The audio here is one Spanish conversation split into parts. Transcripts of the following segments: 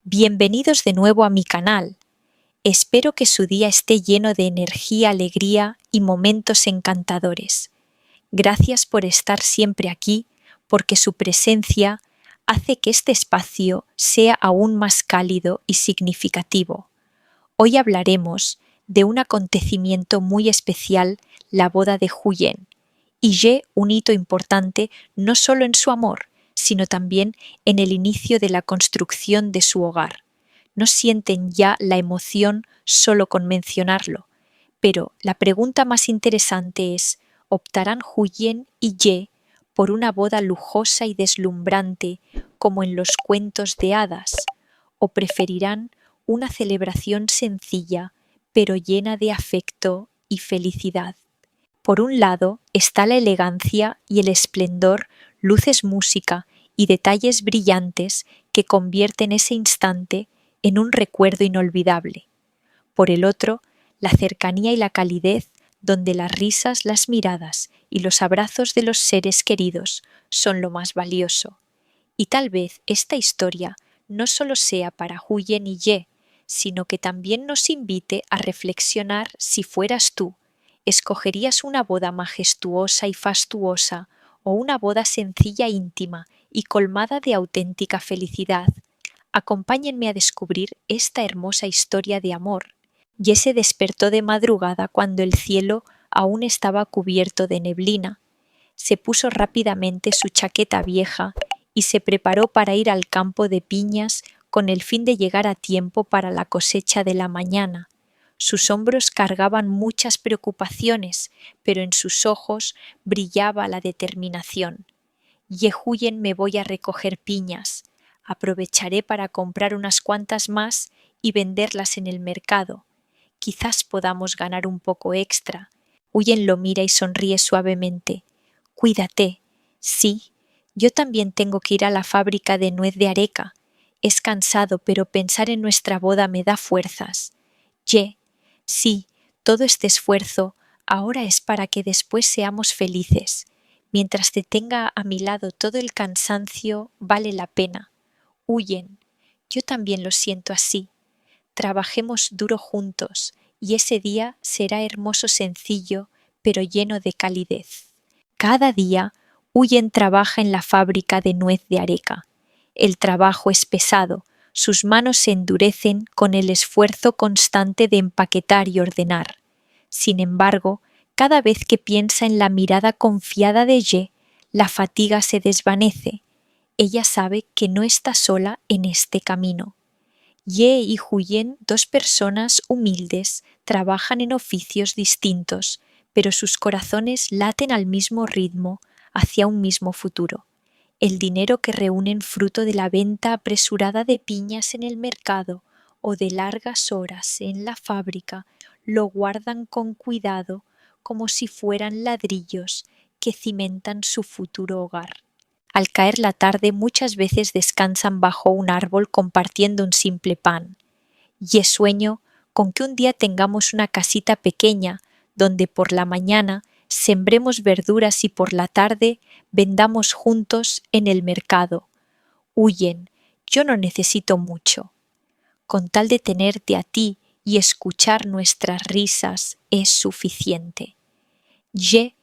Bienvenidos de nuevo a mi canal. Espero que su día esté lleno de energía, alegría y momentos encantadores. Gracias por estar siempre aquí, porque su presencia hace que este espacio sea aún más cálido y significativo. Hoy hablaremos de un acontecimiento muy especial, la boda de Huyen, y Ye un hito importante no solo en su amor, sino también en el inicio de la construcción de su hogar. No sienten ya la emoción solo con mencionarlo, pero la pregunta más interesante es, ¿optarán Huyen y Ye por una boda lujosa y deslumbrante como en los cuentos de hadas, o preferirán una celebración sencilla pero llena de afecto y felicidad? Por un lado está la elegancia y el esplendor, luces, música y detalles brillantes que convierten ese instante en un recuerdo inolvidable. Por el otro, la cercanía y la calidez, donde las risas, las miradas y los abrazos de los seres queridos son lo más valioso. Y tal vez esta historia no solo sea para Huyen y Ye, sino que también nos invite a reflexionar si fueras tú. ¿Escogerías una boda majestuosa y fastuosa o una boda sencilla, íntima y colmada de auténtica felicidad? Acompáñenme a descubrir esta hermosa historia de amor. Ye se despertó de madrugada cuando el cielo aún estaba cubierto de neblina. Se puso rápidamente su chaqueta vieja y se preparó para ir al campo de piñas con el fin de llegar a tiempo para la cosecha de la mañana. Sus hombros cargaban muchas preocupaciones, pero en sus ojos brillaba la determinación. Yehuyen, me voy a recoger piñas. Aprovecharé para comprar unas cuantas más y venderlas en el mercado. Quizás podamos ganar un poco extra. Huyen lo mira y sonríe suavemente. Cuídate. Sí, yo también tengo que ir a la fábrica de nuez de Areca. Es cansado, pero pensar en nuestra boda me da fuerzas. Ye, sí, todo este esfuerzo ahora es para que después seamos felices. Mientras te tenga a mi lado todo el cansancio vale la pena. Huyen, yo también lo siento así. Trabajemos duro juntos y ese día será hermoso, sencillo, pero lleno de calidez. Cada día Huyen trabaja en la fábrica de nuez de Areca. El trabajo es pesado, sus manos se endurecen con el esfuerzo constante de empaquetar y ordenar. Sin embargo, cada vez que piensa en la mirada confiada de Ye, la fatiga se desvanece. Ella sabe que no está sola en este camino. Ye y Huyen, dos personas humildes, trabajan en oficios distintos, pero sus corazones laten al mismo ritmo, hacia un mismo futuro. El dinero que reúnen fruto de la venta apresurada de piñas en el mercado o de largas horas en la fábrica lo guardan con cuidado como si fueran ladrillos que cimentan su futuro hogar. Al caer la tarde muchas veces descansan bajo un árbol compartiendo un simple pan. Y sueño con que un día tengamos una casita pequeña donde por la mañana sembremos verduras y por la tarde vendamos juntos en el mercado. Huyen, yo no necesito mucho. Con tal de tenerte a ti y escuchar nuestras risas es suficiente. Ye,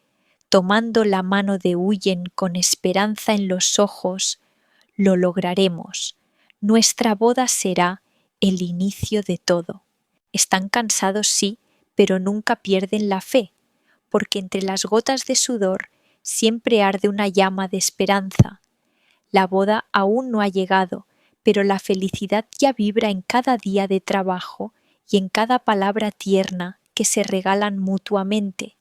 tomando la mano de Huyen con esperanza en los ojos, lo lograremos. Nuestra boda será el inicio de todo. Están cansados, sí, pero nunca pierden la fe, porque entre las gotas de sudor siempre arde una llama de esperanza. La boda aún no ha llegado, pero la felicidad ya vibra en cada día de trabajo y en cada palabra tierna que se regalan mutuamente.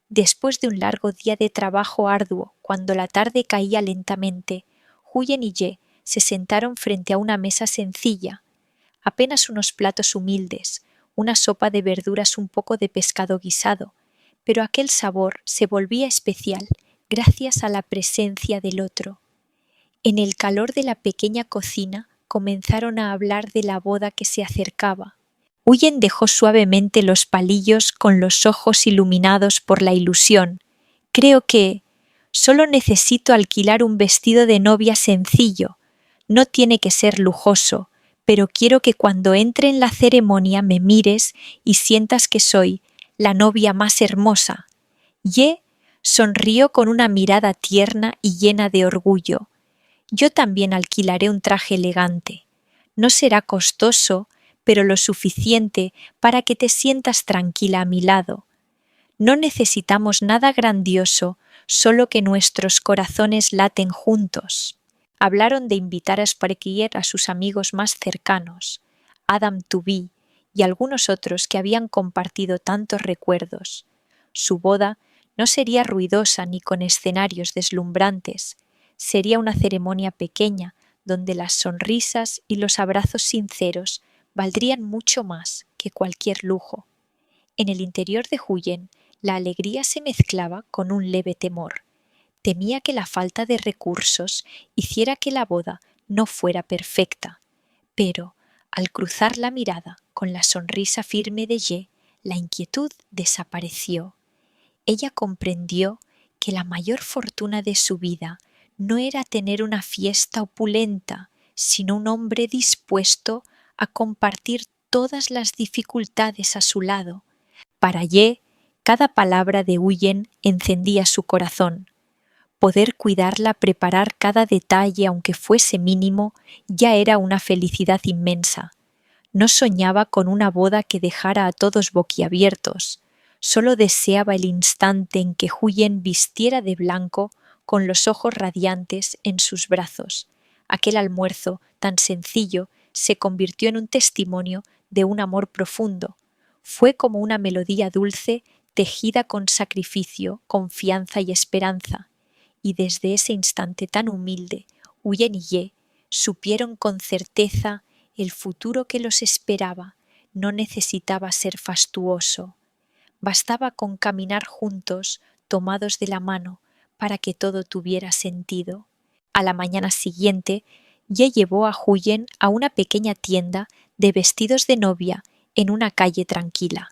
Después de un largo día de trabajo arduo, cuando la tarde caía lentamente, Huyen y Ye se sentaron frente a una mesa sencilla, apenas unos platos humildes, una sopa de verduras, un poco de pescado guisado, pero aquel sabor se volvía especial gracias a la presencia del otro. En el calor de la pequeña cocina comenzaron a hablar de la boda que se acercaba. Huyen dejó suavemente los palillos con los ojos iluminados por la ilusión. Creo que solo necesito alquilar un vestido de novia sencillo. No tiene que ser lujoso, pero quiero que cuando entre en la ceremonia me mires y sientas que soy la novia más hermosa. Ye sonrió con una mirada tierna y llena de orgullo. Yo también alquilaré un traje elegante. No será costoso, pero lo suficiente para que te sientas tranquila a mi lado. No necesitamos nada grandioso, solo que nuestros corazones laten juntos. Hablaron de invitar a Sparkier a sus amigos más cercanos, Adam Tubí y algunos otros que habían compartido tantos recuerdos. Su boda no sería ruidosa ni con escenarios deslumbrantes, sería una ceremonia pequeña donde las sonrisas y los abrazos sinceros valdrían mucho más que cualquier lujo. En el interior de Huyen, la alegría se mezclaba con un leve temor. Temía que la falta de recursos hiciera que la boda no fuera perfecta. Pero, al cruzar la mirada con la sonrisa firme de Ye, la inquietud desapareció. Ella comprendió que la mayor fortuna de su vida no era tener una fiesta opulenta, sino un hombre dispuesto a compartir todas las dificultades a su lado. Para Ye, cada palabra de Huyen encendía su corazón. Poder cuidarla, preparar cada detalle, aunque fuese mínimo, ya era una felicidad inmensa. No soñaba con una boda que dejara a todos boquiabiertos. Solo deseaba el instante en que Huyen vistiera de blanco con los ojos radiantes en sus brazos. Aquel almuerzo tan sencillo se convirtió en un testimonio de un amor profundo. Fue como una melodía dulce tejida con sacrificio, confianza y esperanza. Y desde ese instante tan humilde, Huyen y Ye supieron con certeza el futuro que los esperaba. No necesitaba ser fastuoso. Bastaba con caminar juntos, tomados de la mano, para que todo tuviera sentido. A la mañana siguiente, Ye llevó a Huyen a una pequeña tienda de vestidos de novia en una calle tranquila.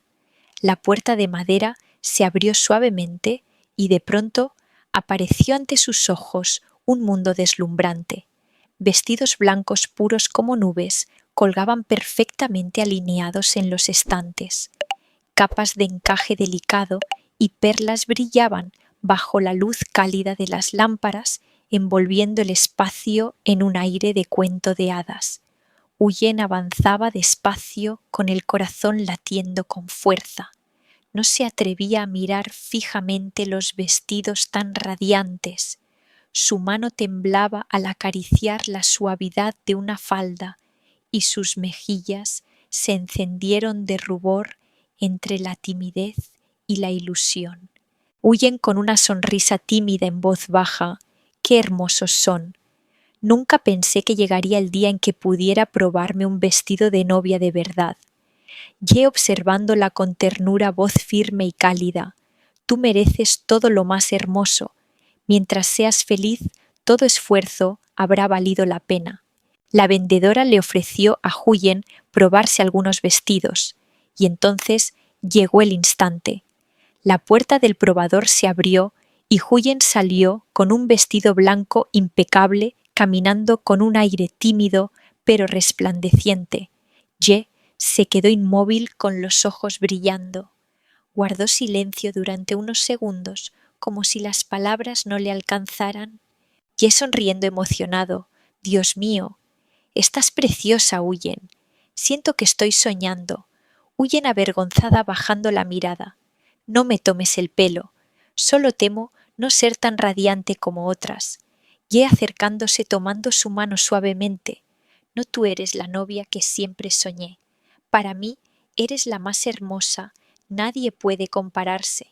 La puerta de madera se abrió suavemente y de pronto apareció ante sus ojos un mundo deslumbrante. Vestidos blancos puros como nubes colgaban perfectamente alineados en los estantes. Capas de encaje delicado y perlas brillaban bajo la luz cálida de las lámparas, envolviendo el espacio en un aire de cuento de hadas. Huyen avanzaba despacio con el corazón latiendo con fuerza. No se atrevía a mirar fijamente los vestidos tan radiantes. Su mano temblaba al acariciar la suavidad de una falda y sus mejillas se encendieron de rubor entre la timidez y la ilusión. Huyen con una sonrisa tímida en voz baja. ¡Qué hermosos son! Nunca pensé que llegaría el día en que pudiera probarme un vestido de novia de verdad. Ye observándola con ternura, voz firme y cálida. Tú mereces todo lo más hermoso. Mientras seas feliz, todo esfuerzo habrá valido la pena. La vendedora le ofreció a Huyen probarse algunos vestidos, y entonces llegó el instante. La puerta del probador se abrió y Huyen salió con un vestido blanco impecable, caminando con un aire tímido pero resplandeciente. Ye se quedó inmóvil con los ojos brillando. Guardó silencio durante unos segundos, como si las palabras no le alcanzaran. Ye sonriendo emocionado. Dios mío, estás preciosa, Huyen. Siento que estoy soñando. Huyen avergonzada bajando la mirada. No me tomes el pelo. Solo temo no ser tan radiante como otras. Ye acercándose tomando su mano suavemente. No tú eres la novia que siempre soñé. Para mí eres la más hermosa, nadie puede compararse.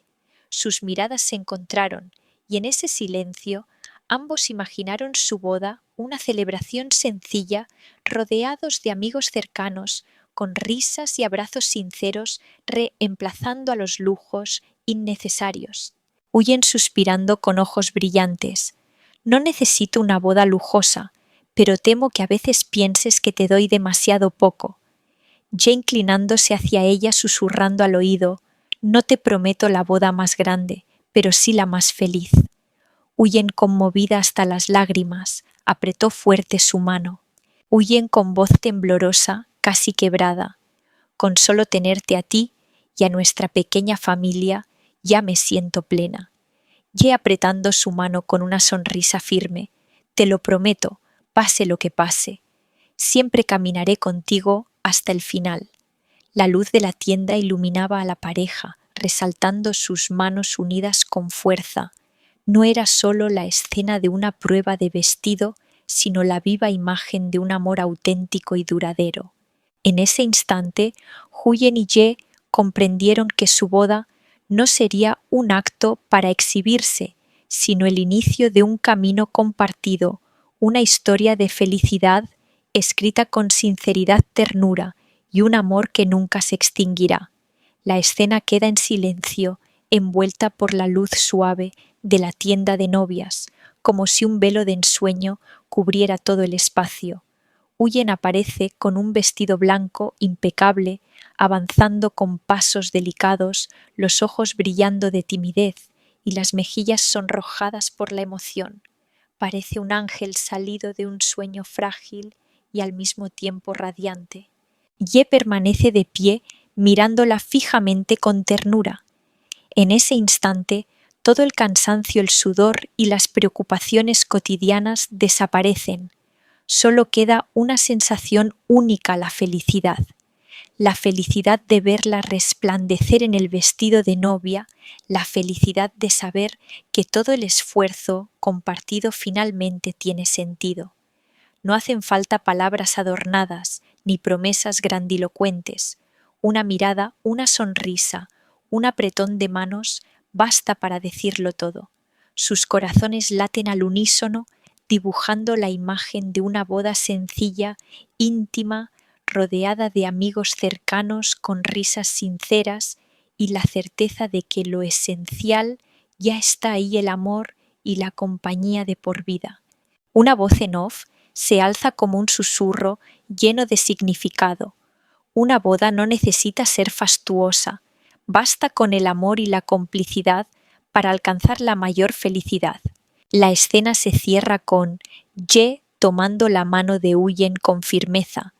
Sus miradas se encontraron y en ese silencio ambos imaginaron su boda, una celebración sencilla, rodeados de amigos cercanos, con risas y abrazos sinceros, reemplazando a los lujos innecesarios. Huyen suspirando con ojos brillantes. No necesito una boda lujosa, pero temo que a veces pienses que te doy demasiado poco. Ya inclinándose hacia ella susurrando al oído, no te prometo la boda más grande, pero sí la más feliz. Huyen conmovida hasta las lágrimas, apretó fuerte su mano. Huyen con voz temblorosa, casi quebrada. Con solo tenerte a ti y a nuestra pequeña familia, ya me siento plena. Ye apretando su mano con una sonrisa firme. Te lo prometo, pase lo que pase. Siempre caminaré contigo hasta el final. La luz de la tienda iluminaba a la pareja, resaltando sus manos unidas con fuerza. No era solo la escena de una prueba de vestido, sino la viva imagen de un amor auténtico y duradero. En ese instante, Huyen y Ye comprendieron que su boda no sería un acto para exhibirse, sino el inicio de un camino compartido, una historia de felicidad escrita con sinceridad, ternura y un amor que nunca se extinguirá. La escena queda en silencio, envuelta por la luz suave de la tienda de novias, como si un velo de ensueño cubriera todo el espacio. Huyen aparece con un vestido blanco impecable, avanzando con pasos delicados, los ojos brillando de timidez y las mejillas sonrojadas por la emoción. Parece un ángel salido de un sueño frágil y al mismo tiempo radiante. Ye permanece de pie mirándola fijamente con ternura. En ese instante, todo el cansancio, el sudor y las preocupaciones cotidianas desaparecen. Solo queda una sensación única, la felicidad de verla resplandecer en el vestido de novia, la felicidad de saber que todo el esfuerzo compartido finalmente tiene sentido. No hacen falta palabras adornadas ni promesas grandilocuentes. Una mirada, una sonrisa, un apretón de manos basta para decirlo todo. Sus corazones laten al unísono, dibujando la imagen de una boda sencilla, íntima, rodeada de amigos cercanos con risas sinceras y la certeza de que lo esencial ya está ahí, el amor y la compañía de por vida. Una voz en off se alza como un susurro lleno de significado. Una boda no necesita ser fastuosa, basta con el amor y la complicidad para alcanzar la mayor felicidad. La escena se cierra con Ye tomando la mano de Huyen con firmeza.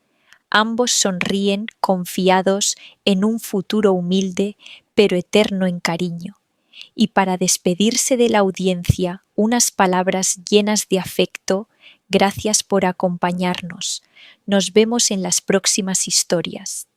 Ambos sonríen confiados en un futuro humilde pero eterno en cariño. Y para despedirse de la audiencia, unas palabras llenas de afecto. Gracias por acompañarnos. Nos vemos en las próximas historias.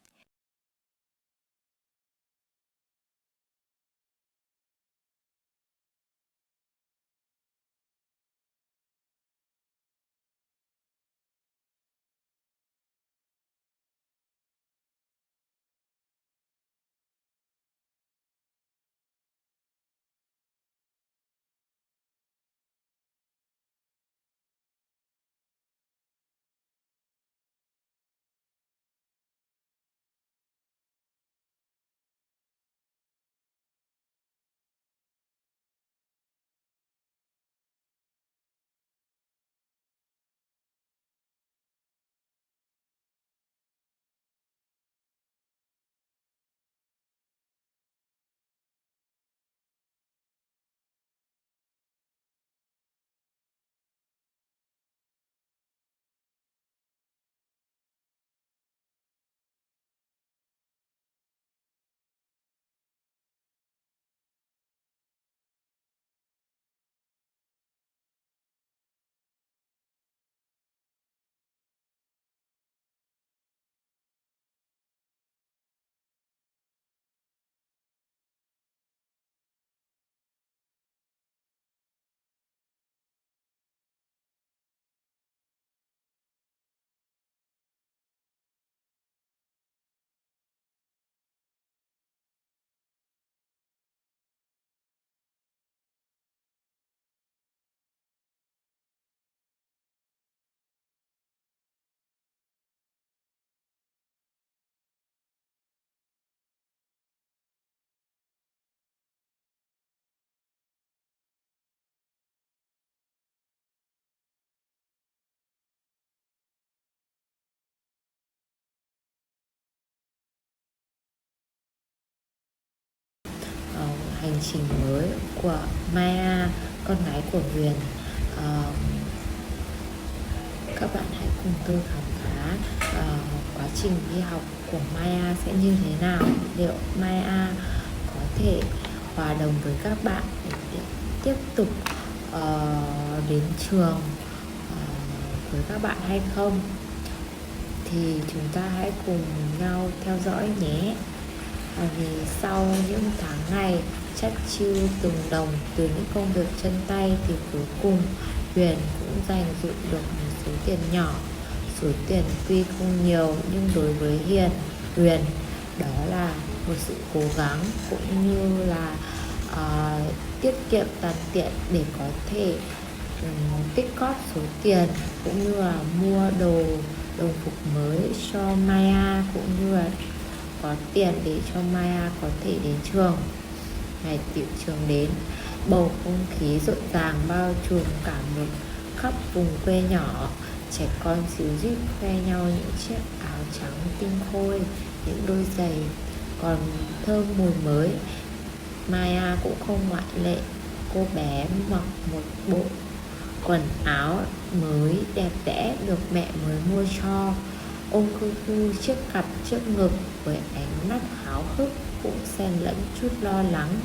Hành trình mới của Maya, con gái của Huyền. Các bạn hãy cùng tôi khám phá quá trình đi học của Maya sẽ như thế nào. Liệu Maya có thể hòa đồng với các bạn để tiếp tục đến trường với các bạn hay không? Thì chúng ta hãy cùng nhau theo dõi nhé. Vì sau những tháng ngày chắt chiu từng đồng từ những công việc chân tay thì cuối cùng Huyền cũng dành dụm được một số tiền nhỏ. Số tiền tuy không nhiều nhưng đối với Huyền đó là một sự cố gắng cũng như là tiết kiệm tàn tiện để có thể tích cóp số tiền cũng như là mua đồng phục mới cho Maya, cũng như là có tiền để cho Maya có thể đến trường. Ngày tiệu trường đến, bầu không khí rộn ràng bao trùm cả một khắp vùng quê nhỏ. Trẻ con xíu ríu khoe nhau những chiếc áo trắng tinh khôi, những đôi giày còn thơm mùi mới. Maya cũng không ngoại lệ. Cô bé mặc một bộ quần áo mới đẹp đẽ được mẹ mới mua cho, ôm cu chiếc cặp trước ngực với ánh mắt háo hức cũng xen lẫn chút lo lắng.